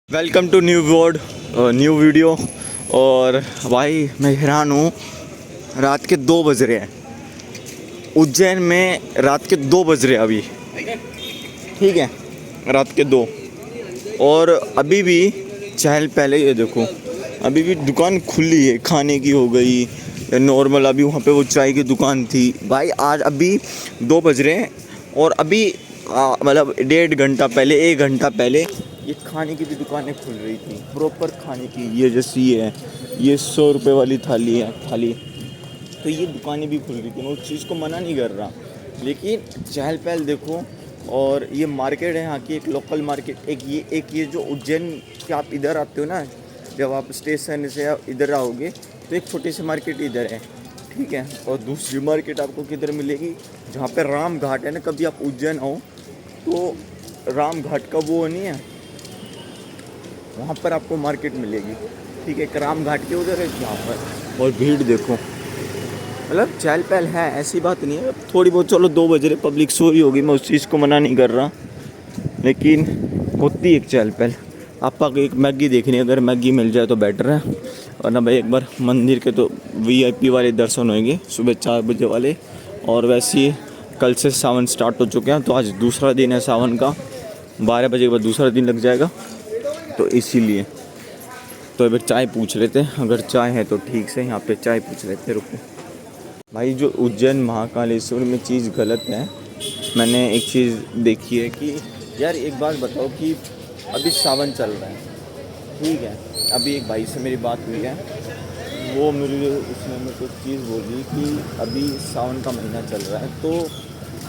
Welcome to new word new video. और भाई मैं हैरान हूँ, रात के 2 बज रहे हैं उज्जैन में। रात के 2 बज रहे हैं अभी, ठीक है, रात के 2। और अभी भी चहल पहले, ये देखो अभी भी दुकान खुली है, खाने की हो गई नॉर्मल। अभी वहाँ पे वो चाय की दुकान थी भाई। आज अभी 2 बज रहे हैं और अभी मतलब 1.5 घंटा पहले, 1 घंटा पहले ये खाने की भी दुकानें खुल रही थी, प्रॉपर खाने की। ये जैसी ये 100 रुपये वाली थाली है थाली, तो ये दुकानें भी खुल रही थी। मैं उस चीज़ को मना नहीं कर रहा, लेकिन चहल पहल देखो। और ये मार्केट है यहाँ की, एक लोकल मार्केट। एक ये जो उज्जैन के आप इधर आते हो ना, जब आप स्टेशन से इधर आओगे तो एक छोटी सी मार्केट इधर है, ठीक है। और दूसरी मार्केट आपको किधर मिलेगी, जहाँ पे राम घाट है ना। कभी आप उज्जैन आओ तो राम घाट का वो नहीं है, वहाँ पर आपको मार्केट मिलेगी, ठीक है। राम घाट के उधर है यहाँ पर। और भीड़ देखो, मतलब चहल पहल है, ऐसी बात नहीं है। थोड़ी बहुत, चलो 2 बज रहे, पब्लिक सोई होगी, मैं उस चीज़ को मना नहीं कर रहा, लेकिन होती एक चहल पहल। आपका एक मैगी देखनी है, अगर मैगी मिल जाए तो बेटर है। और ना भाई, एक बार मंदिर के तो VIP वाले दर्शन होंगे सुबह 4 बजे वाले। और वैसे ही कल से सावन स्टार्ट हो चुके हैं, तो आज दूसरा दिन है सावन का। 12 बजे के बाद दूसरा दिन लग जाएगा, तो इसीलिए तो अगर चाय पूछ लेते हैं, अगर चाय है तो ठीक से यहाँ पे चाय पूछ लेते। रुको भाई, जो उज्जैन महाकालेश्वर में चीज़ गलत है। मैंने एक चीज़ देखी है कि यार, एक बात बताओ कि अभी सावन चल रहा है, ठीक है। अभी एक भाई से मेरी बात हुई है, वो उसने मेरे को चीज़ बोली कि अभी सावन का महीना चल रहा है, तो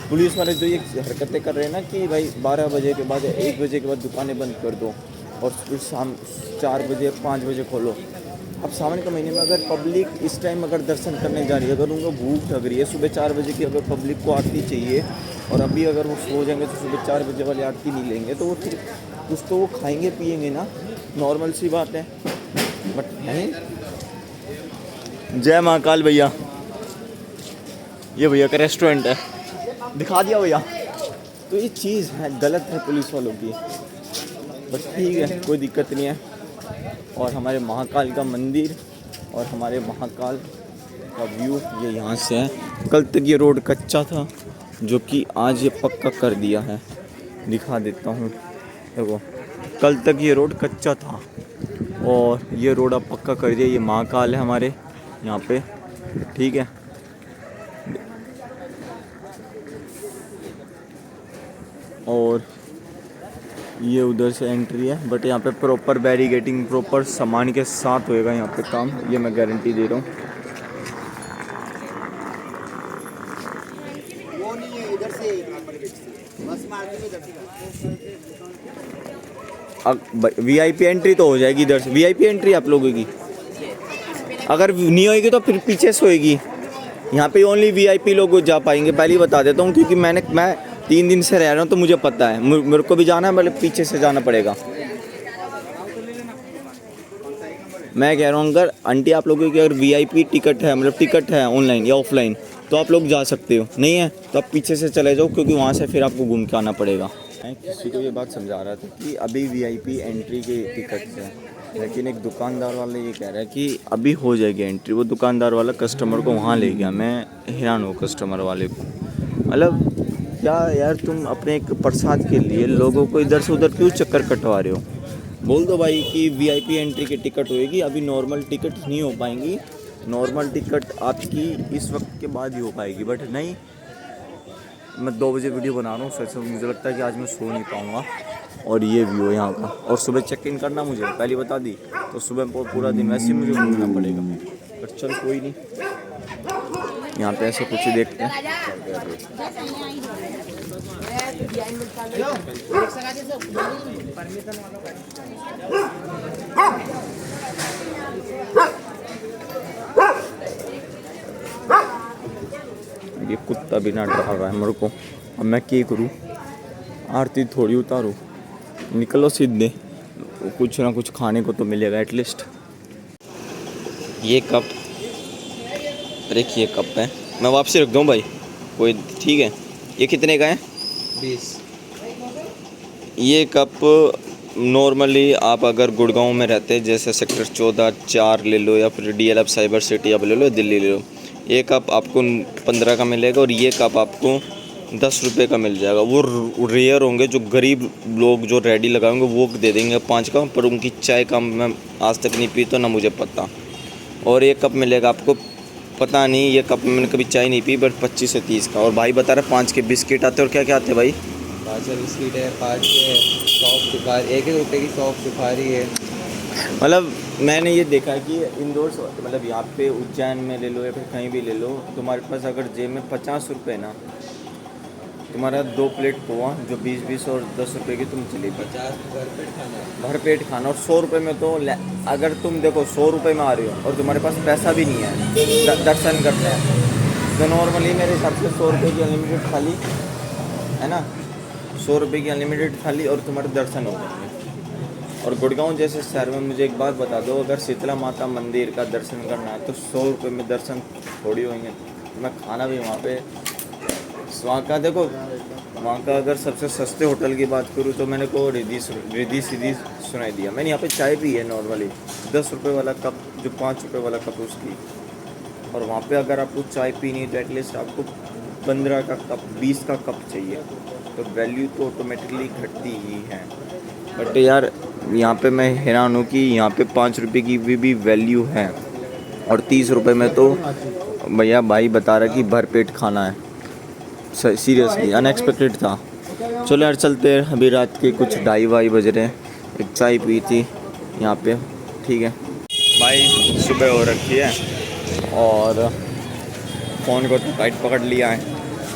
पुलिस वाले जो ये हरकतें कर रहे हैं ना कि भाई 12 बजे के बाद, 1 बजे के बाद दुकानें बंद कर दो और फिर शाम 4 बजे 5 बजे खोलो। अब सावन के महीने में अगर पब्लिक इस टाइम अगर दर्शन करने जा रही है, अगर उनको भूख लग रही है सुबह 4 बजे की, अगर पब्लिक को आरती चाहिए, और अभी अगर वो सो जाएंगे तो सुबह 4 बजे वाली आरती नहीं लेंगे, तो वो फिर कुछ तो वो खाएंगे पिएंगे ना, नॉर्मल सी बात है। बट नहीं। जय महाकाल भैया, ये भैया का रेस्टोरेंट है, दिखा दिया भैया। तो ये चीज़ है, गलत है पुलिस वालों की, बस ठीक है, कोई दिक्कत नहीं है। और हमारे महाकाल का मंदिर और हमारे महाकाल का व्यू ये यहाँ से है। कल तक ये रोड कच्चा था, जो कि आज ये पक्का कर दिया है। दिखा देता हूँ, देखो कल तक ये रोड कच्चा था और ये रोड अब पक्का कर दिया। ये महाकाल है हमारे यहाँ पे, ठीक है। और ये उधर से एंट्री है, बट यहाँ पे प्रॉपर बैरिकेडिंग, प्रॉपर सामान के साथ होएगा यहाँ पे काम, ये मैं गारंटी दे रहा हूँ। अब VIP एंट्री तो हो जाएगी इधर से, VIP एंट्री आप लोगों की। अगर नहीं होएगी तो फिर पीछे से होएगी। यहाँ पे ओनली VIP लोग जा पाएंगे, पहले ही बता देता हूँ, क्योंकि मैं 3 दिन से रह रहा हूँ, तो मुझे पता है। मेरे को भी जाना है, मतलब पीछे से जाना पड़ेगा। मैं कह रहा हूँ, अगर आंटी आप लोगों की अगर VIP टिकट है, मतलब टिकट है ऑनलाइन या ऑफलाइन, तो आप लोग जा सकते हो। नहीं है तो आप पीछे से चले जाओ, क्योंकि वहाँ से फिर आपको घूम के आना पड़ेगा। मैं किसी को ये बात समझा रहा था कि अभी VIP एंट्री के टिकट है, लेकिन एक दुकानदार वाले ये कह रहा है कि अभी हो जाएगी एंट्री। वो दुकानदार वाला कस्टमर को वहाँ ले गया। मैं हैरान हूँ कस्टमर वाले को, मतलब क्या यार, तुम अपने एक प्रसाद के लिए लोगों को इधर से उधर क्यों चक्कर कटवा रहे हो। बोल दो भाई कि VIP एंट्री की टिकट होएगी, अभी नॉर्मल टिकट नहीं हो पाएंगी। नॉर्मल टिकट आपकी इस वक्त के बाद ही हो पाएगी, बट नहीं। मैं 2 बजे वीडियो बना रहा हूँ, सच में मुझे लगता है कि आज मैं सो नहीं पाऊँगा। और ये व्यू है यहाँ का, और सुबह चेक इन करना मुझे पहले बता दी, तो सुबह पूरा दिन वैसे ही मुझे घूमना पड़ेगा। बट चल कोई नहीं, यहाँ पे ऐसे कुछ ही देखते हैं। ये कुत्ता भी ना डरा रहा है मेरे को, अब मैं क्या करूँ, आरती थोड़ी उतारूँ। निकलो सीधे, कुछ ना कुछ खाने को तो मिलेगा एटलीस्ट। ये कप, अरे ये कप है, मैं वापसी रख दूँ भाई, कोई ठीक है। ये कितने का है? 20। ये कप नॉर्मली आप अगर गुड़गांव में रहते हैं, जैसे सेक्टर 14-4 ले लो या फिर DLF साइबर सिटी आप ले लो, दिल्ली ले लो, ये कप आपको 15 का मिलेगा और ये कप आपको 10 रुपये का मिल जाएगा। वो रेयर होंगे, जो गरीब लोग जो रेडी लगाएंगे वो दे देंगे 5 का, पर उनकी चाय का मैं आज तक नहीं पी तो ना मुझे पता। और ये कप मिलेगा आपको, पता नहीं, ये कप मैंने कभी चाय नहीं पी, बट 25 से 30 का। और भाई बता रहे 5 के बिस्किट आते हैं। और क्या क्या आते हैं भाई? 5 बिस्किट है, 5 के सॉफ्ट सुपारी, 1-1 रुपये की सॉफ्ट सुपारी है। मतलब मैंने ये देखा है कि इंडोर्स, मतलब यहाँ पे उज्जैन में ले लो या फिर कहीं भी ले लो, तुम्हारे पास अगर जेब में 50 रुपये ना, तुम्हारा 2 प्लेट पोहा जो 20-20 और 10 रुपये की तुम चली 50 भरपेट खाना है। भरपेट खाना। और 100 रुपये में तो अगर तुम देखो 100 रुपये में आ रही हो और तुम्हारे पास पैसा भी नहीं है दर्शन करते हैं, तो नॉर्मली मेरे हिसाब से 100 रुपये की अनलिमिटेड थाली है ना, 100 रुपये की अनलिमिटेड थाली और तुम्हारे दर्शन हो जाएंगे। और गुड़गांव जैसे शहर में मुझे एक बात बता दो, अगर शीतला माता मंदिर का दर्शन करना है तो 100 रुपये में दर्शन थोड़ी होंगे। मैं खाना भी वहाँ पे वहाँ का देखो, वहाँ का अगर सबसे सस्ते होटल की बात करूँ तो मैंने को रिद्धि सीधी सुनाई दिया। मैंने यहाँ पे चाय पी है नॉर्मली 10 रुपये वाला कप, जो 5 रुपये वाला कप उसकी। और वहाँ पे अगर आपको चाय पीनी है तो एटलीस्ट आपको 15 का कप, 20 का कप चाहिए, तो वैल्यू तो ऑटोमेटिकली घटती ही है। बट यार यहाँ पे मैं हैरान हूँ कि यहाँ पे 5 रुपये की भी वैल्यू है, और 30 रुपये में तो भैया भाई बता रहा कि भरपेट खाना है। सीरियसली अनएक्सपेक्टेड था। चलो यार चलते हैं, अभी रात के कुछ 2:30 बज रहे हैं। एक चाय पी थी यहाँ पे, ठीक है भाई। सुबह हो रखी है और फ़ोन को तो टाइट पकड़ लिया है,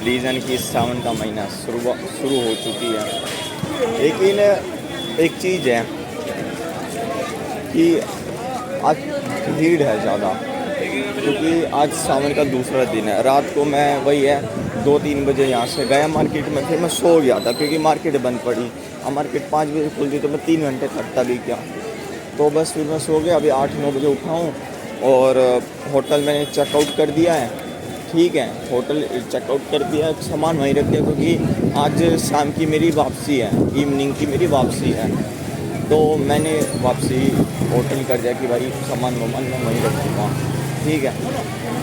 रीज़न कि सावन का महीना शुरू हो चुकी है। लेकिन एक चीज़ है कि आज भीड़ है ज़्यादा, क्योंकि आज सावन का दूसरा दिन है। रात को मैं वही है 2-3 बजे यहाँ से गया मार्केट में, फिर मैं सो गया था क्योंकि मार्केट बंद पड़ी। अब मार्केट 5 बजे खुलती तो मैं 3 घंटे थकता भी क्या, तो बस फिर मैं सो गया। अभी 8-9 बजे उठा हूँ और होटल मैंने चेकआउट कर दिया है, ठीक है, होटल चेकआउट कर दिया, सामान वहीं रख दिया, क्योंकि आज शाम की मेरी वापसी है, इवनिंग की मेरी वापसी है। तो मैंने वापसी होटल कर दिया कि भाई सामान मैं वहीं रख दूँगा, ठीक है।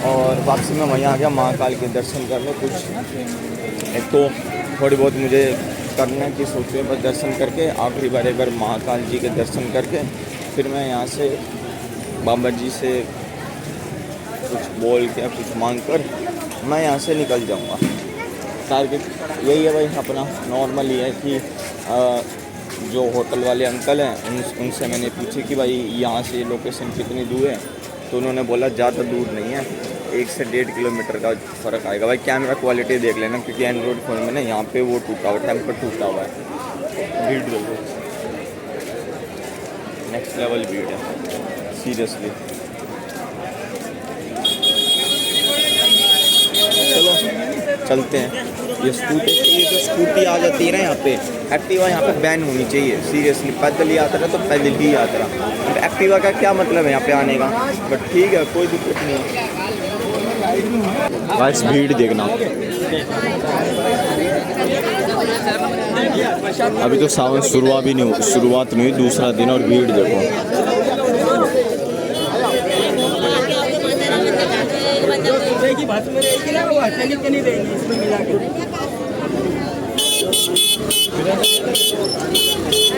और वापसी में वहीं आ गया महाकाल के दर्शन करने। कुछ एक तो थोड़ी बहुत मुझे करने की सोचे, बस दर्शन करके आखिरी बार एक बार महाकाल जी के दर्शन करके फिर मैं यहाँ से बाबा जी से कुछ बोल के कुछ मांग कर मैं यहाँ से निकल जाऊँगा। टारगेट यही है भाई अपना। नॉर्मल ये है कि जो होटल वाले अंकल हैं उनसे मैंने पूछी कि भाई यहाँ से लोकेशन कितनी दूर है, तो उन्होंने बोला ज़्यादा दूर नहीं है, 1 से 1.5 किलोमीटर का फ़र्क आएगा। भाई कैमरा क्वालिटी देख लेना, क्योंकि एंड्रॉइड फ़ोन में ना यहाँ पे वो टूटा हुआ, टेम्पर टूटा हुआ है। भीड़ देखो, नेक्स्ट लेवल भीड़ है सीरियसली। चलो चलते हैं। ये जो स्कूटी आ जाती है ना यहाँ पे, एक्टिवा यहाँ पे बैन होनी चाहिए सीरियसली। पैदल ही आता रहा तो पैदल ही आता रहा, अब एक्टिवा का क्या मतलब है यहाँ पे आने का, बट ठीक है कोई दिक्कत नहीं है। गाइस भीड़ देखना, अभी तो सावन शुरुआत नहीं हुई, दूसरा दिन और भीड़ देखो।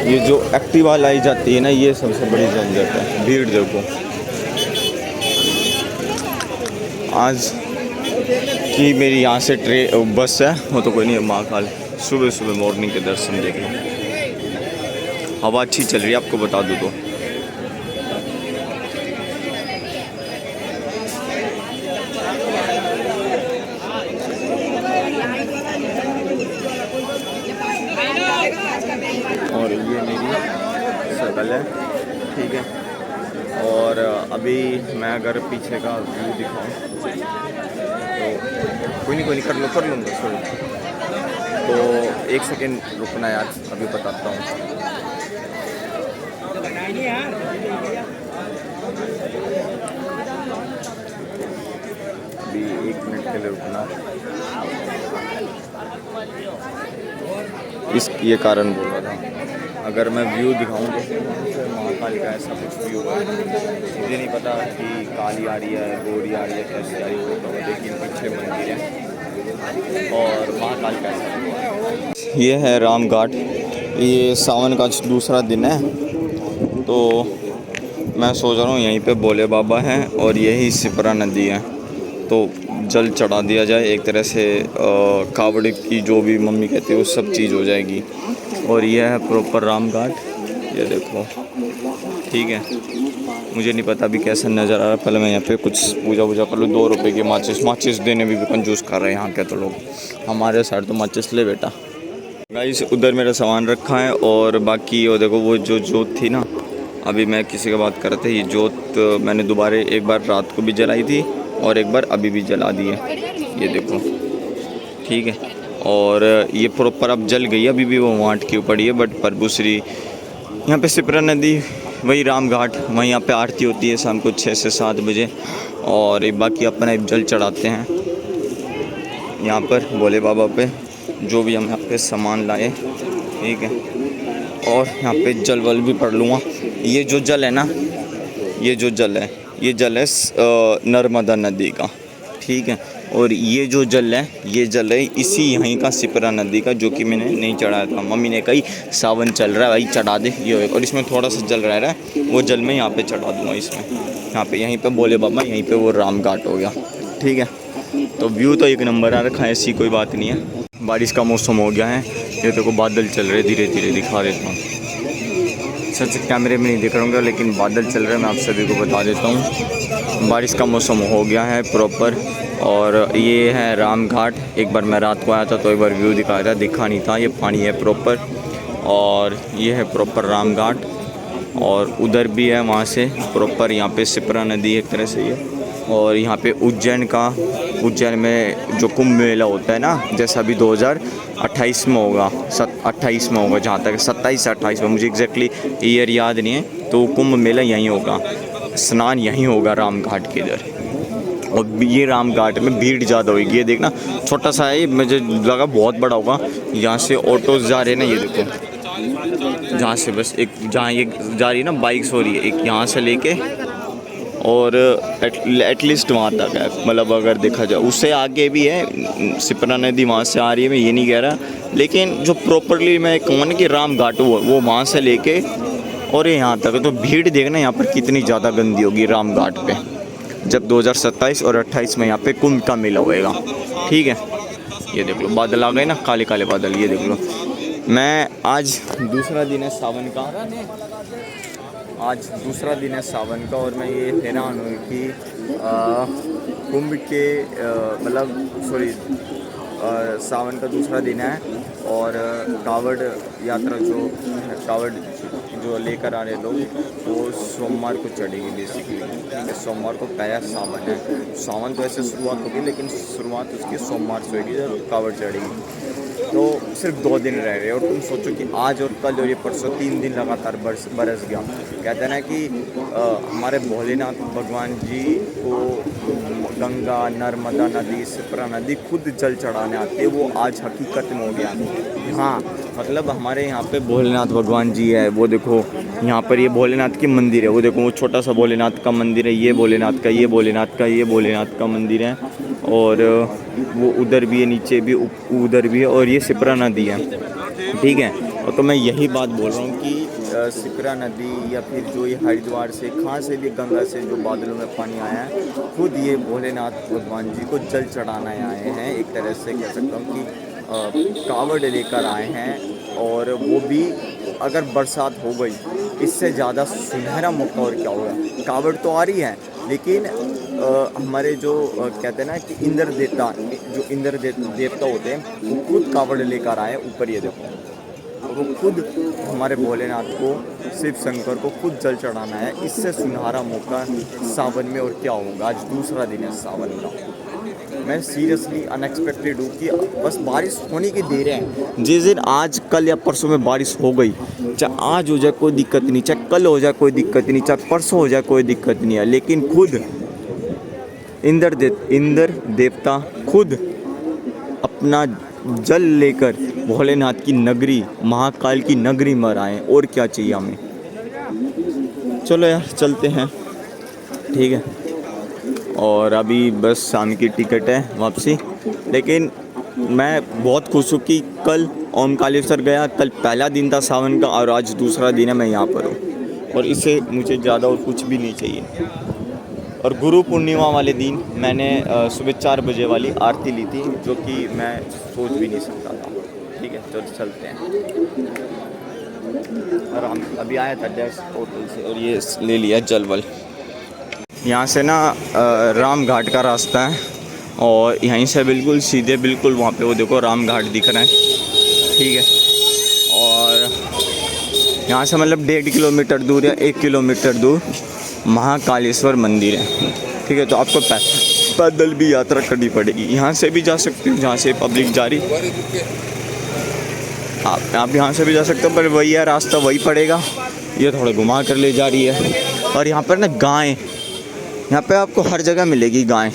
ये जो एक्टिवा लाई जाती है ना, ये सबसे बड़ी झंझट है। भीड़ देखो, आज की मेरी यहाँ से बस है, वो तो कोई नहीं है। महाकाल सुबह सुबह मॉर्निंग के दर्शन देखना, हवा अच्छी चल रही है आपको बता दूँ तो। और ये मेरी शक्ल है, ठीक है। और अभी मैं अगर पीछे का व्यू दिखाऊं तो कोई नहीं कर लूँगा सॉरी। तो 1 सेकेंड रुकना यार, अभी बताता हूँ। अभी 1 मिनट के लिए रुकना, ये कारण बोल रहा था। अगर मैं व्यू दिखाऊँ जैसे महाकाल का ऐसा कुछ व्यू है, मुझे नहीं पता कि काली आ रही है, गोरी आ रही है, कैसी आ रही है, तो लेकिन पीछे मंदिर है और महाकाल का ऐसा व्यू है। ये है राम घाट। ये सावन का दूसरा दिन है, तो मैं सोच रहा हूँ यहीं पे भोले बाबा हैं और यही सिपरा नदी है, तो जल चढ़ा दिया जाए एक तरह से। कावड़ की जो भी मम्मी कहती है वो सब चीज़ हो जाएगी। और यह है प्रॉपर राम घाट, ये देखो, ठीक है। मुझे नहीं पता अभी कैसा नज़र आ रहा है, पहले मैं यहाँ पे कुछ पूजा वूजा कर लूँ। 2 रुपये की माचिस देने भी कंजूस कर रहे हैं यहाँ के तो लोग। हमारे साइड तो माचिस ले बेटा। गाइस उधर मेरा सामान रखा है और बाकी वो देखो, वो जो जोत थी ना, अभी मैं किसी का बात कर रहा था, ये जोत मैंने दोबारा एक बार रात को भी जलाई थी और एक बार अभी भी जला दी है, ये देखो, ठीक है। और ये प्रॉपर अब जल गई है, अभी भी वो वाट की पड़ी है, बट परबुसरी यहाँ पे सिपरा नदी, वही राम घाट, वहीं यहाँ पे आरती होती है शाम को 6 से 7 बजे। और बाकी अपना जल चढ़ाते हैं यहाँ पर भोले बाबा पे, जो भी हम यहाँ पे सामान लाए, ठीक है। और यहाँ पे जल वल भी पढ़ लूँगा। ये जो जल है ना, ये जो जल है, ये जल है नर्मदा नदी का, ठीक है। और ये जो जल है, ये जल है इसी यहीं का सिपरा नदी का, जो कि मैंने नहीं चढ़ाया था। मम्मी ने कही सावन चल रहा है भाई चढ़ा दे, ये होगा। और इसमें थोड़ा सा जल रह रहा है, वो जल मैं यहाँ पे चढ़ा दूँगा इसमें, यहाँ पे, यहीं पे भोले बाबा, यहीं पे वो राम घाट हो गया, ठीक है। तो व्यू तो एक नंबर आ रखा है, ऐसी कोई बात नहीं है। बारिश का मौसम हो गया है, ये देखो बादल चल रहे, धीरे धीरे दिखा देता हूँ। सच कैमरे में नहीं दिख रहा हूँ लेकिन बादल चल रहे हैं, मैं आप सभी को बता देता हूँ। बारिश का मौसम हो गया है प्रॉपर। और ये है राम घाट। एक बार मैं रात को आया था तो एक बार व्यू दिखाया था, दिखा नहीं था। ये पानी है प्रॉपर, और ये है प्रॉपर राम घाट। और उधर भी है वहाँ से प्रॉपर, यहाँ पे सिपरा नदी एक तरह से ये। और यहाँ पे उज्जैन में जो कुंभ मेला होता है ना, जैसा अभी 2028 में होगा, 28 में होगा, जहाँ तक 27 से 28 में, मुझे एग्जैक्टली ईयर याद नहीं है। तो कुंभ मेला यहीं होगा, स्नान यहीं होगा राम घाट के इधर। और ये राम घाट में भीड़ ज़्यादा होगी। ये देखना छोटा सा है, मुझे लगा बहुत बड़ा होगा। यहाँ से ऑटोज जा रहे हैं ना, ये देखो, जहाँ से बस एक, जहाँ ये जा रही है ना बाइक्स हो रही है, एक यहाँ से लेके और एटलीस्ट वहाँ तक है, मतलब अगर देखा जाए उससे आगे भी है, सिपरा नदी वहाँ से आ रही है, मैं ये नहीं कह रहा। लेकिन जो प्रॉपरली मैं कहूँ ना कि राम घाट वो वहाँ से लेके और यहाँ तक, तो भीड़ देखना यहाँ पर कितनी ज़्यादा गंदी होगी राम घाट पे, जब 2027 और 28 में यहाँ पे कुंभ का मेला होएगा, ठीक है। ये देख लो बादल आ गए ना, काले काले बादल, ये देख लो। मैं आज दूसरा दिन है सावन का, आज दूसरा दिन है सावन का, और मैं ये हैरान हूँ कि कुंभ के सावन का दूसरा दिन है और कावड़ यात्रा जो लेकर आ रहे लोग, वो सोमवार को चढ़ेगी बेसिकली, ठीक है। सोमवार को पहला सावन है। सावन तो ऐसे शुरुआत होगी, लेकिन शुरुआत उसकी सोमवार से होगी जब कावड़ चढ़ेगी। तो सिर्फ 2 दिन रह गए और तुम सोचो कि आज और कल और ये परसों 3 दिन लगातार बरस गया। कहते हैं ना कि हमारे भोलेनाथ भगवान जी को गंगा, नर्मदा नदी, सिपरा नदी खुद जल चढ़ाने आते हैं, वो आज हकीकत में हो गया। हाँ, मतलब हमारे यहाँ पे भोलेनाथ भगवान जी है, वो देखो यहाँ पर ये भोलेनाथ की मंदिर है, वो देखो वो छोटा सा भोलेनाथ का मंदिर है, ये भोलेनाथ का, ये भोलेनाथ का, ये भोलेनाथ का मंदिर है। और वो उधर भी है, नीचे भी, उधर भी है, और ये सिपरा नदी है, ठीक है। और तो मैं यही बात बोल रहा हूँ कि सिपरा नदी या फिर जो ये हरिद्वार से, कहाँ से भी, गंगा से जो बादलों में पानी आया है, खुद ये भोलेनाथ भगवान जी को जल चढ़ाना आए हैं। एक तरह से कह सकता हूँ कि कावड़ लेकर आए हैं। और वो भी अगर बरसात हो गई, इससे ज़्यादा सुनहरा मौका और क्या होगा। कावड़ तो आ रही है, लेकिन हमारे जो कहते हैं ना कि इंद्र देवता होते हैं, वो खुद कावड़ लेकर आए ऊपर, ये देखो, वो खुद हमारे भोलेनाथ को, शिव शंकर को खुद जल चढ़ाना है। इससे सुनहरा मौका सावन में और क्या होगा। आज दूसरा दिन है सावन का। मैं सीरियसली अनएक्सपेक्टेड हूँ कि बस बारिश होने की देर है। जिस दिन आज कल या परसों में बारिश हो गई, चाहे आज हो जाए कोई दिक्कत नहीं, चाहे कल हो जाए कोई दिक्कत नहीं, चाहे परसों हो जाए कोई दिक्कत नहीं है, लेकिन खुद इंद्र देवता खुद अपना जल लेकर भोलेनाथ की नगरी, महाकाल की नगरी में आए, और क्या चाहिए हमें। चलो यार चलते हैं, ठीक है। और अभी बस शाम की टिकट है वापसी, लेकिन मैं बहुत खुश हूँ कि कल ओमकालेश्वर गया, कल पहला दिन था सावन का और आज दूसरा दिन है, मैं यहाँ पर हूँ, और इससे मुझे ज़्यादा और कुछ भी नहीं चाहिए। और गुरु पूर्णिमा वाले दिन मैंने सुबह 4 बजे वाली आरती ली थी, जो कि मैं सोच भी नहीं सकता था। ठीक है, तो चलते हैं। और हम अभी आया था डैश होटल से और ये ले लिया जलवल। यहाँ से ना राम घाट का रास्ता है, और यहीं से बिल्कुल सीधे बिल्कुल वहाँ पे वो देखो राम घाट दिख रहा है, ठीक है। और यहाँ से मतलब 1.5 किलोमीटर दूर या 1 किलोमीटर दूर महाकालेश्वर मंदिर है, ठीक है। तो आपको पैदल भी यात्रा करनी पड़ेगी, यहाँ से भी जा सकते हो जहाँ से पब्लिक जा रही, आप यहाँ से भी जा सकते हो, पर वही है रास्ता वही पड़ेगा। ये थोड़ा घुमा कर ले जा रही है। और यहाँ पर ना गाय, यहाँ पे आपको हर जगह मिलेगी गाय,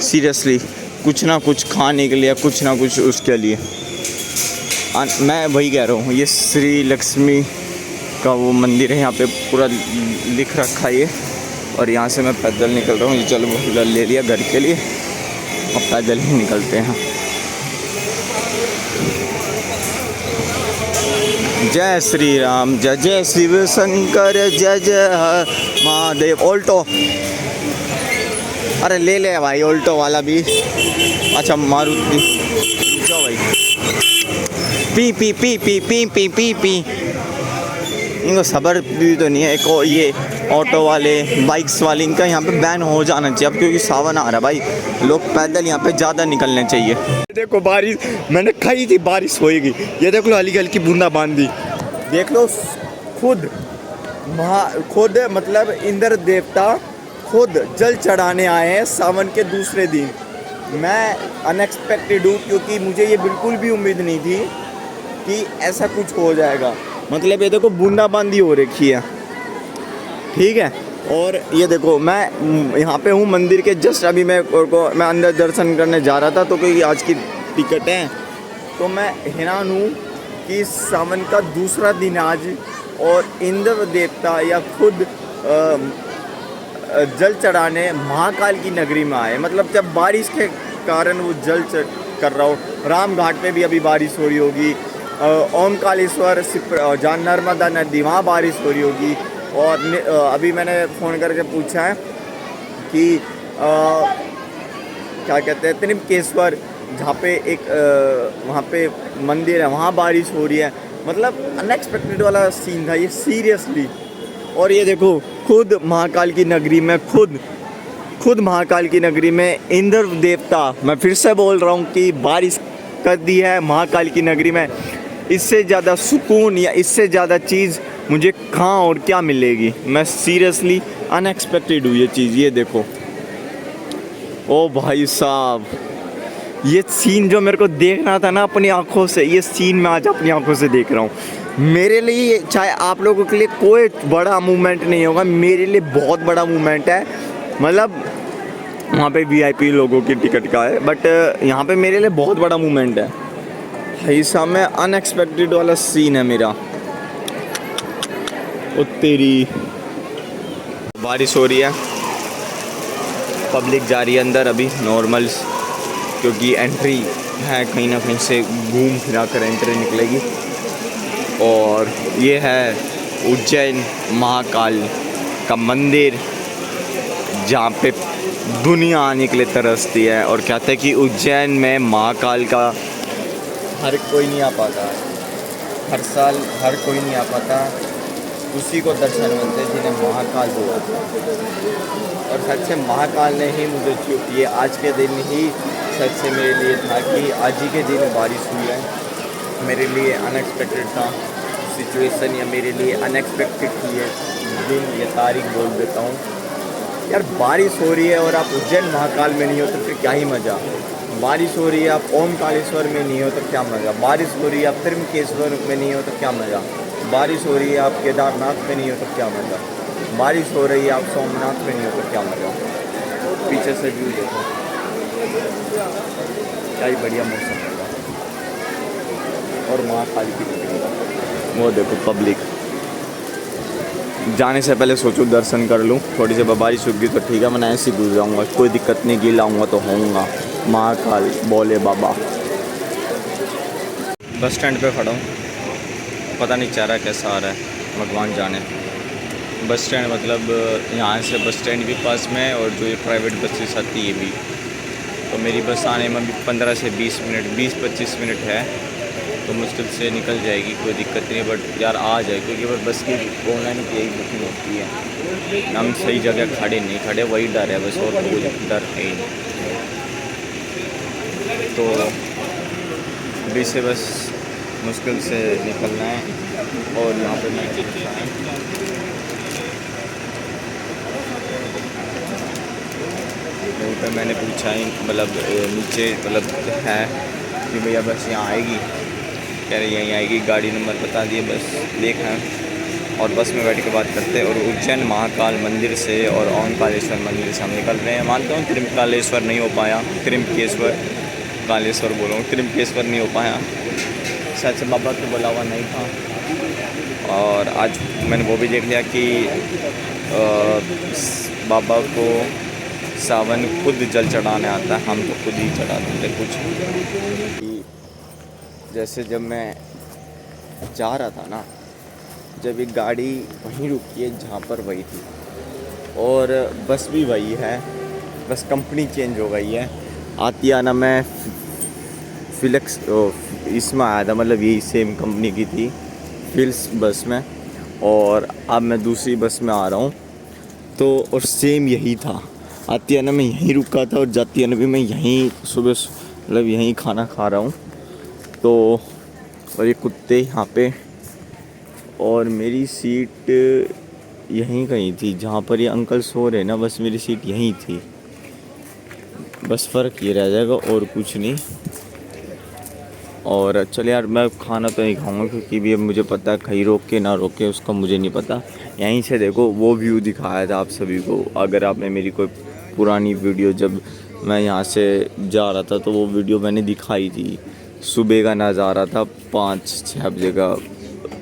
सीरियसली, कुछ ना कुछ खाने के लिए, कुछ ना कुछ उसके लिए। मैं वही कह रहा हूँ, ये श्री लक्ष्मी का वो मंदिर है, यहाँ पे पूरा लिख रखा है ये। और यहाँ से मैं पैदल निकल रहा हूँ, ये चलो वो ले लिया घर के लिए, अब पैदल ही निकलते हैं। जय श्री राम, जय जय शिव शंकर, जय जय महादेव। ऑल्टो, अरे ले ले भाई ऑल्टो वाला भी। अच्छा मारुति, जाओ भाई। P P P P P P P P, इनको सब्र भी तो नहीं है। एक ये ऑटो वाले, बाइक्स वाले, इनका यहाँ पे बैन हो जाना चाहिए अब, क्योंकि सावन आ रहा है भाई, लोग पैदल यहाँ पे ज़्यादा निकलने चाहिए। देखो बारिश, मैंने कही थी बारिश होएगी, ये देख लो हल्की हल्की बूंदा बांदी, देख लो। खुद मतलब इंद्र देवता खुद जल चढ़ाने आए हैं सावन के दूसरे दिन। मैं अनएक्सपेक्टेड हूँ, क्योंकि मुझे ये बिल्कुल भी उम्मीद नहीं थी कि ऐसा कुछ हो जाएगा। मतलब ये देखो बूंदाबांदी हो रखी है, ठीक है। और ये देखो मैं यहाँ पे हूँ मंदिर के जस्ट अभी मैं अंदर दर्शन करने जा रहा था, तो क्योंकि आज की टिकट है, तो मैं हैरान हूँ कि सावन का दूसरा दिन आज, और इंद्र देवता या खुद जल चढ़ाने महाकाल की नगरी में आए। मतलब जब बारिश के कारण वो जल कर रहा हो, राम घाट पे भी अभी बारिश हो रही होगी, ओमकालेश्वर जहाँ नर्मदा नदी वहाँ बारिश हो रही होगी। और अभी मैंने फ़ोन करके पूछा है कि क्या कहते हैं, त्रिमकेश्वर जहाँ पे एक वहाँ पे मंदिर है, वहाँ बारिश हो रही है। मतलब अनएक्सपेक्टेड वाला सीन था ये, सीरियसली। और ये देखो खुद महाकाल की नगरी में, खुद महाकाल की नगरी में इंद्र देवता, मैं फिर से बोल रहा हूँ कि बारिश कर दी है महाकाल की नगरी में। इससे ज़्यादा सुकून या इससे ज़्यादा चीज़ मुझे कहाँ और क्या मिलेगी। मैं सीरियसली अनएक्सपेक्टेड हूँ ये चीज़। ये देखो, ओ भाई साहब, ये सीन जो मेरे को देखना था ना अपनी आँखों से, ये सीन मैं आज अपनी आँखों से देख रहा हूँ। मेरे लिए, चाहे आप लोगों के लिए कोई बड़ा मूवमेंट नहीं होगा, मेरे लिए बहुत बड़ा मूवमेंट है। मतलब वहाँ पे VIP लोगों की टिकट का है, बट यहाँ पे मेरे लिए बहुत बड़ा मूवमेंट है। भाई साहब, में अनएक्सपेक्टेड वाला सीन है मेरा। ओ तेरी, बारिश हो रही है, पब्लिक जा रही है अंदर अभी नॉर्मल, क्योंकि एंट्री है, कहीं ना कहीं से घूम फिरा कर एंट्री निकलेगी। और ये है उज्जैन महाकाल का मंदिर, जहाँ पे दुनिया आने के लिए तरसती है। और कहते हैं कि उज्जैन में महाकाल का हर कोई नहीं आ पाता, हर साल हर कोई नहीं आ पाता, उसी को दर्शन मिलते हैं जिन्हें महाकाल बोला। और सच से महाकाल ने ही मुझे ये आज के दिन ही सच से मेरे लिए था कि आज ही के दिन बारिश हुई है। मेरे लिए अनएक्सपेक्टेड था सिचुएशन, या मेरे लिए अनएक्सपेक्टेड थी ये दिन, ये तारीख बोल देता हूँ। यार बारिश हो रही है और आप उज्जैन महाकाल में नहीं हो तो फिर क्या ही मज़ा। बारिश हो रही है आप ओमकालेश्वर में नहीं हो तो क्या मज़ा। बारिश हो रही है आप त्रिमकेश्वर में नहीं हो तो क्या मज़ा। बारिश हो रही है आप केदारनाथ में नहीं हो तो क्या मज़ा। बारिश हो रही है आप सोमनाथ में नहीं हो तो क्या मज़ा। पीछे से व्यू देखो, क्या ही बढ़िया मौसम होगा। और महाकाल की टिकट। वो देखो पब्लिक। जाने से पहले सोचूं दर्शन कर लूँ, थोड़ी सी बारिश रुक गई तो ठीक है, मैं ऐसे ही घुस जाऊँगा, कोई दिक्कत नहीं, गीला आऊँगा तो होऊंगा। महाकाल बोले बाबा। बस स्टैंड पे खड़ा हूँ, पता नहीं चाह रहा कैसा आ रहा है, भगवान जाने। बस स्टैंड मतलब यहाँ से बस स्टैंड भी पास में है और जो ये प्राइवेट बसेस आती है ये भी। तो मेरी बस आने में भी 15 से 20 मिनट 20-25 मिनट है, तो मुश्किल से निकल जाएगी, कोई दिक्कत नहीं है। बट यार आ जाए, क्योंकि बस की ऑनलाइन की यही बुकिंग होती है, हम सही जगह खड़े नहीं खड़े, वही डर है बस, और कोई डर है ही नहीं। तो अभी से बस मुश्किल से निकलना है। और यहाँ पे मैं यहीं पर मैंने पूछा ही, मतलब नीचे मतलब है कि भैया बस यहाँ आएगी, कह रहे यहीं आएगी, गाड़ी नंबर बता दिए, बस देखना है और बस में बैठ के बात करते हैं। और उज्जैन महाकाल मंदिर से और ओंकारेश्वर मंदिर से हम निकल रहे हैं। मानता हूँ त्रिमकालेश्वर नहीं हो पाया, कालेश्वर बोल रहा हूँ, त्रिमकेश्वर नहीं हो पाया, शायद से बाबा के बुलावा नहीं था। और आज मैंने वो भी देख लिया कि बाबा को सावन खुद जल चढ़ाने आता है, हम तो खुद ही चढ़ा देते कुछ। जैसे जब मैं जा रहा था ना, जब एक गाड़ी वहीं रुकी है जहाँ पर वही थी, और बस भी वही है, बस कंपनी चेंज हो गई है। आती आना मैं फिलिक्स इसमें आया था, मतलब यही सेम कंपनी की थी, फिल्स बस में, और अब मैं दूसरी बस में आ रहा हूँ। तो और सेम यही था, आती आना मैं यहीं रुका था और जाती आना भी मैं यहीं सुबह मतलब यहीं खाना खा रहा हूँ। तो और ये कुत्ते यहाँ पे, और मेरी सीट यहीं कहीं थी जहाँ पर ये अंकल सो रहे ना, बस मेरी सीट यहीं थी। बस फ़र्क ये रह जाएगा और कुछ नहीं। और चल यार मैं खाना तो नहीं खाऊंगा, क्योंकि भी अब मुझे पता है कहीं रोक के ना रोके उसका मुझे नहीं पता। यहीं से देखो वो व्यू दिखाया था आप सभी को, अगर आपने मेरी कोई पुरानी वीडियो, जब मैं यहाँ से जा रहा था तो वो वीडियो मैंने दिखाई थी। सुबह का नज़ारा था 5-6 बजे का,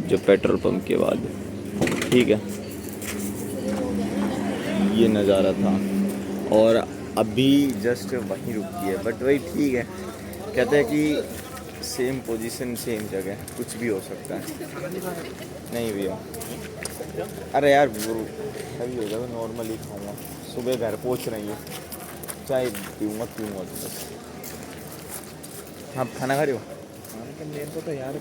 जो पेट्रोल पंप के बाद, ठीक है, ये नज़ारा था। और अभी जस्ट वहीं रुकी है, बट वही ठीक है, कहते हैं कि सेम पोजीशन सेम जगह, कुछ भी हो सकता है। नहीं भैया, अरे यार वो सही हो जाएगा, नॉर्मली खाऊंगा, सुबह घर पहुंच रही है, चाय पीऊँगा तो बस। आप खाना खा रहे हो? मेरे को तो यार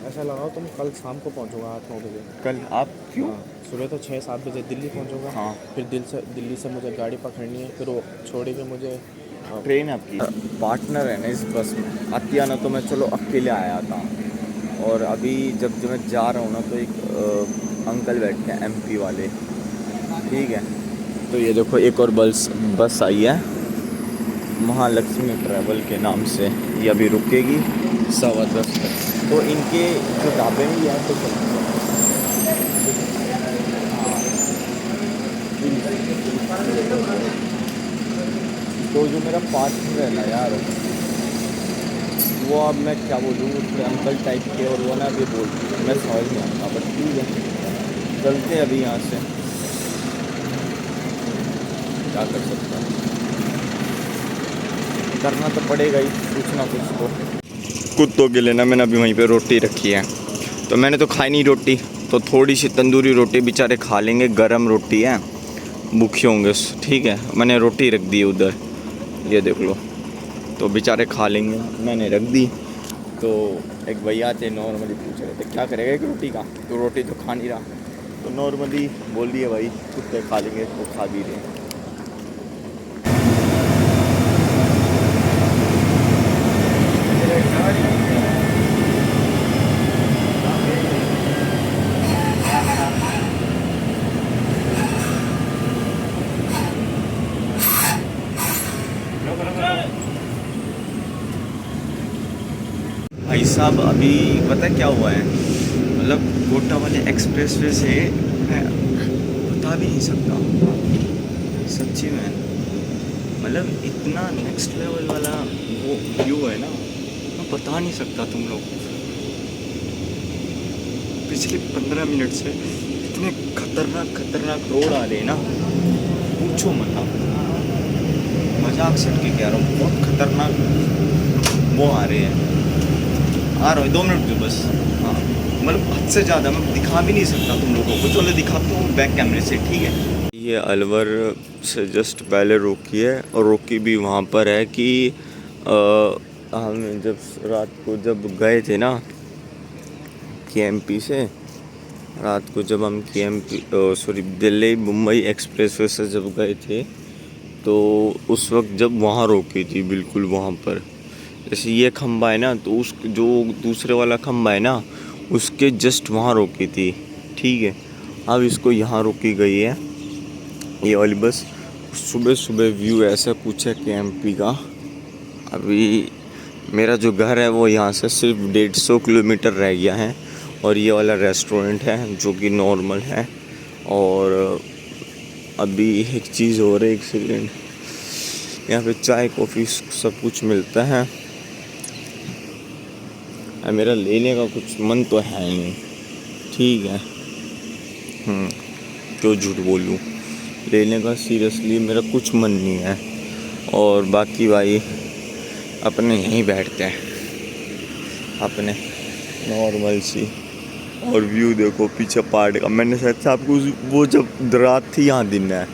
ऐसा लगाओ तुम कल शाम को पहुंचोगा 8-9 बजे। कल? आप क्यों? सुबह तो 6-7 बजे दिल्ली पहुंचूंगा। हाँ। फिर दिल्ली से मुझे गाड़ी पकड़नी है, फिर वो छोड़ेगी मुझे। ट्रेन आपकी पार्टनर है ना इस बस में, आती आना तो मैं चलो अकेले आया था, और अभी जब मैं जा रहा हूँ ना तो एक अंकल बैठे हैं MP वाले, ठीक है। तो ये देखो एक और बस आई है महालक्ष्मी ट्रैवल के नाम से, ये अभी रुकेगी 10:15 तक। तो इनके जो ढाबे में यहाँ तो तो जो मेरा पार्टनर है ना यार, वो अब मैं क्या बोलूँ, थोड़े अंकल टाइप के, और वो ना अभी बोलते मैं समझ नहीं आता, बट ठीक है चलते हैं अभी यहाँ से, क्या कर सकता हूँ, करना तो पड़ेगा ही कुछ ना कुछ। तो कुत्तों के लिए ना मैंने अभी वहीं पे रोटी रखी है, तो मैंने तो खाई नहीं रोटी, तो थोड़ी सी तंदूरी रोटी बेचारे खा लेंगे, गरम रोटी है, भूखे होंगे, ठीक है। मैंने रोटी रख दी उधर, ये देख लो, तो बेचारे खा लेंगे, मैंने रख दी। तो एक भैया थे, नॉर्मली पूछ रहे थे क्या करेगा एक रोटी का, तो रोटी तो खा नहीं रहा, तो नॉर्मली बोल दिए भाई कुत्ते खा लेंगे, तो खा भी रहे। भाई साहब अभी पता क्या हुआ है, मतलब कोटा वाले एक्सप्रेसवे से मैं बता भी नहीं सकता सच्ची में, मतलब इतना नेक्स्ट लेवल वाला वो व्यू है ना, मैं बता नहीं सकता तुम लोग। पिछले 15 मिनट से इतने खतरनाक रोड आ रहे हैं ना, पूछो मत आप। मजाक से के कह रहा हूँ, बहुत खतरनाक वो आ रहे हैं। आ रहा है 2 मिनट तो बस। हाँ मतलब हद से ज़्यादा मैं दिखा भी नहीं सकता तुम लोगों को, चलो दिखाता हूँ बैक कैमरे से, ठीक है। ये अलवर से जस्ट पहले रोकी है, और रोकी भी वहाँ पर है कि हम जब रात को जब गए थे ना KMP से, रात को जब हम दिल्ली मुंबई एक्सप्रेसवे से जब गए थे, तो उस वक्त जब वहाँ रोकी थी बिल्कुल वहाँ पर, जैसे ये खंबा है ना, तो उस जो दूसरे वाला खंबा है ना, उसके जस्ट वहाँ रोकी थी, ठीक है। अब इसको यहाँ रोकी गई है ये वाली बस। सुबह सुबह व्यू ऐसा कुछ है KMP का। अभी मेरा जो घर है वो यहाँ से सिर्फ 150 किलोमीटर रह गया है, और ये वाला रेस्टोरेंट है जो कि नॉर्मल है। और अभी एक चीज़ हो रही है, एक सेकेंड, यहाँ पे चाय कॉफ़ी सब कुछ मिलता है। मेरा लेने का कुछ मन तो है नहीं, ठीक है। क्यों झूठ बोलूँ, लेने का सीरियसली मेरा कुछ मन नहीं है। और बाकी भाई अपने यहीं बैठते हैं, अपने नॉर्मल सी। और व्यू देखो पीछे पहाड़ का। मैंने शायद से आपको वो जब रात थी यहाँ दिन है,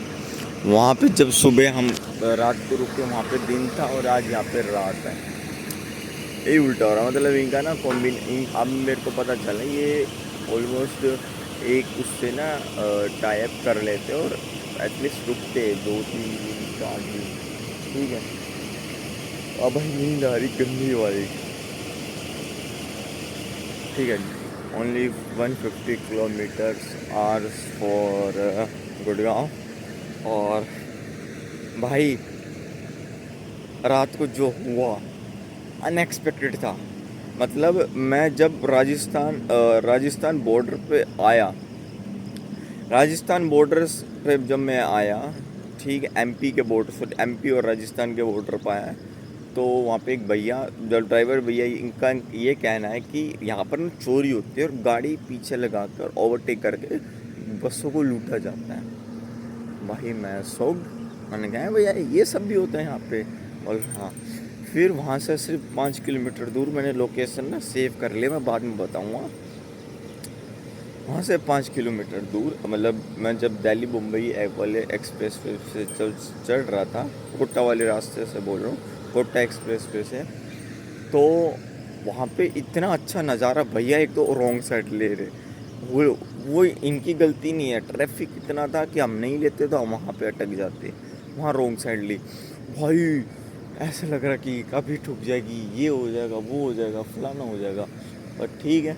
वहाँ पे जब सुबह हम रात को रुके वहाँ पे दिन था, और आज यहाँ पे रात है। यही उल्टा हो रहा, मतलब इनका ना अब मेरे को पता चला ये ऑलमोस्ट एक उससे ना टाई अप कर लेते और एटलीस्ट रुकते 2-3 दिन 4 दिन, ठीक है। अब भाई नींद आ रही गंदी वाली, ठीक है। Only 150 kilometres hours for Gurgaon. और भाई रात को जो हुआ अनएक्सपेक्टेड था। मतलब मैं जब राजस्थान बॉर्डर पे आया, राजस्थान बॉर्डर पे जब मैं आया, ठीक है, MP के बॉर्डर से, MP और राजस्थान के बॉर्डर पर आया, तो वहाँ पे एक भैया, जो ड्राइवर भैया, इनका ये कहना है कि यहाँ पर ना चोरी होती है और गाड़ी पीछे लगाकर ओवरटेक करके बसों को लूटा जाता है। भाई मैं शॉक्ड, मैंने कहा भैया ये सब भी होता है यहाँ पे। और हाँ, फिर वहाँ से सिर्फ 5 किलोमीटर दूर मैंने लोकेशन ना सेव कर लिया, मैं बाद में बताऊँगा। वहाँ से 5 किलोमीटर दूर, मतलब मैं जब दिल्ली मुंबई वाले एक्सप्रेस वे से चढ़ रहा था, कोटा वाले रास्ते से बोल रहा हूँ, कोटा एक्सप्रेस वे से, तो वहाँ पे इतना अच्छा नज़ारा। भैया एक तो रॉन्ग साइड ले रहे, वो इनकी गलती नहीं है, ट्रैफिक इतना था कि हम नहीं लेते तो हम वहाँ पे अटक जाते, वहाँ रॉन्ग साइड ली। भाई ऐसा लग रहा कि कभी ठुक जाएगी, ये हो जाएगा, वो हो जाएगा, फलाना हो जाएगा, पर ठीक है,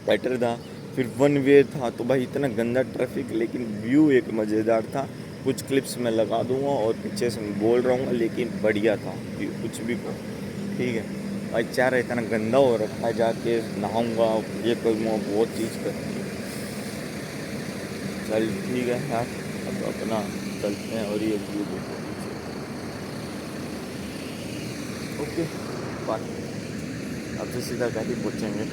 बेटर था। फिर 1 वे था, तो भाई इतना गंदा ट्रैफिक, लेकिन व्यू एक मज़ेदार था। कुछ क्लिप्स मैं लगा दूंगा और पीछे से मैं बोल रहा हूँ, लेकिन बढ़िया था व्यू, कुछ भी को, ठीक है। भाई चाह इतना गंदा हो रखा है, जाके नहाऊंगा, ये करूँगा, बहुत चीज़ करती है। चल ठीक है यार, अब अपना चलते हैं और ये व्यू देखो। ओके बाय, अब से सीधा घर ही पहुँचेंगे।